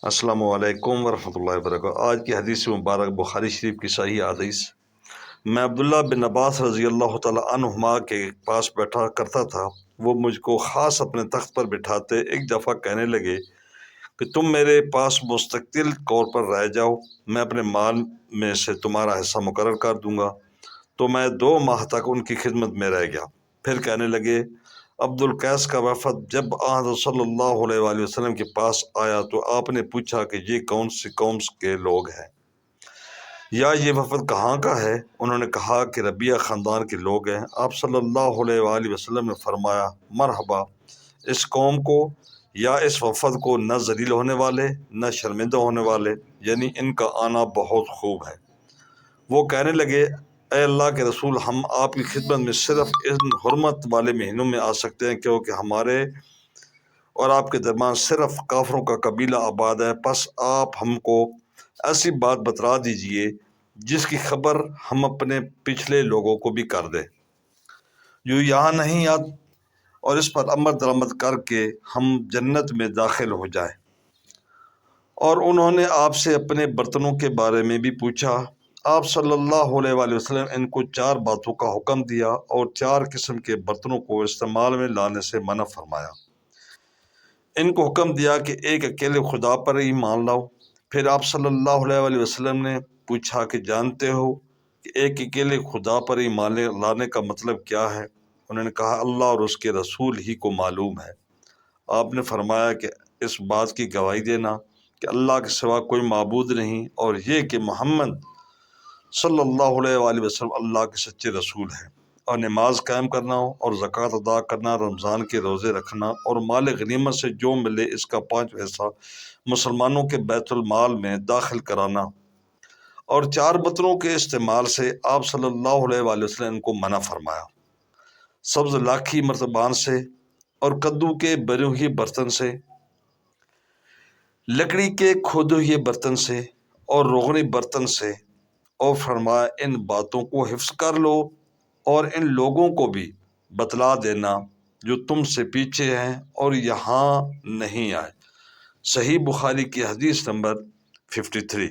السلام علیکم ورحمۃ اللہ وبرکاتہ۔ آج کی حدیث مبارک بخاری شریف کی صحیح حدیث۔ میں عبداللہ بن عباس رضی اللہ تعالی عنہما کے پاس بیٹھا کرتا تھا۔ وہ مجھ کو خاص اپنے تخت پر بٹھاتے ایک دفعہ کہنے لگے کہ تم میرے پاس مستقل طور پر رہ جاؤ، میں اپنے مال میں سے تمہارا حصہ مقرر کر دوں گا۔ تو میں 2 ماہ تک ان کی خدمت میں رہ گیا۔ پھر کہنے لگے عبد القیس کا وفد جب حضرت صلی اللہ علیہ وآلہ وسلم کے پاس آیا تو آپ نے پوچھا کہ یہ کون سی قوم کے لوگ ہیں یا یہ وفد کہاں کا ہے؟ انہوں نے کہا کہ ربیہ خاندان کے لوگ ہیں۔ آپ صلی اللہ علیہ وآلہ وسلم نے فرمایا مرحبا، اس قوم کو یا اس وفد کو نہ ذلیل ہونے والے نہ شرمندہ ہونے والے، یعنی ان کا آنا بہت خوب ہے۔ وہ کہنے لگے اے اللہ کے رسول، ہم آپ کی خدمت میں صرف ان حرمت والے مہینوں میں آ سکتے ہیں کیونکہ ہمارے اور آپ کے درمیان صرف کافروں کا قبیلہ آباد ہے، پس آپ ہم کو ایسی بات بتلا دیجئے جس کی خبر ہم اپنے پچھلے لوگوں کو بھی کر دیں جو یہاں نہیں آتے، اور اس پر عمل درآمد کر کے ہم جنت میں داخل ہو جائیں۔ اور انہوں نے آپ سے اپنے برتنوں کے بارے میں بھی پوچھا۔ آپ صلی اللہ علیہ وآلہ وسلم ان کو 4 باتوں کا حکم دیا اور 4 قسم کے برتنوں کو استعمال میں لانے سے منع فرمایا۔ ان کو حکم دیا کہ ایک اکیلے خدا پر ہی مان لاؤ۔ پھر آپ صلی اللہ علیہ وآلہ وسلم نے پوچھا کہ جانتے ہو کہ ایک اکیلے خدا پر ہی مان لانے کا مطلب کیا ہے؟ انہوں نے کہا اللہ اور اس کے رسول ہی کو معلوم ہے۔ آپ نے فرمایا کہ اس بات کی گواہی دینا کہ اللہ کے سوا کوئی معبود نہیں، اور یہ کہ محمد صلی اللہ علیہ وآلہ وسلم اللہ کے سچے رسول ہیں، اور نماز قائم کرنا اور زکوٰۃ ادا کرنا، رمضان کے روزے رکھنا اور مال غنیمت سے جو ملے اس کا 5 حصہ مسلمانوں کے بیت المال میں داخل کرانا، اور 4 برتنوں کے استعمال سے آپ صلی اللہ علیہ وآلہ وسلم ان کو منع فرمایا۔ سبز لاکھی مرتبان سے اور کدو کے بنے ہوئے برتن سے، لکڑی کے کھودے ہوئے برتن سے اور روغنی برتن سے، اور فرمایا ان باتوں کو حفظ کر لو اور ان لوگوں کو بھی بتلا دینا جو تم سے پیچھے ہیں اور یہاں نہیں آئے۔ صحیح بخاری کی حدیث نمبر 53۔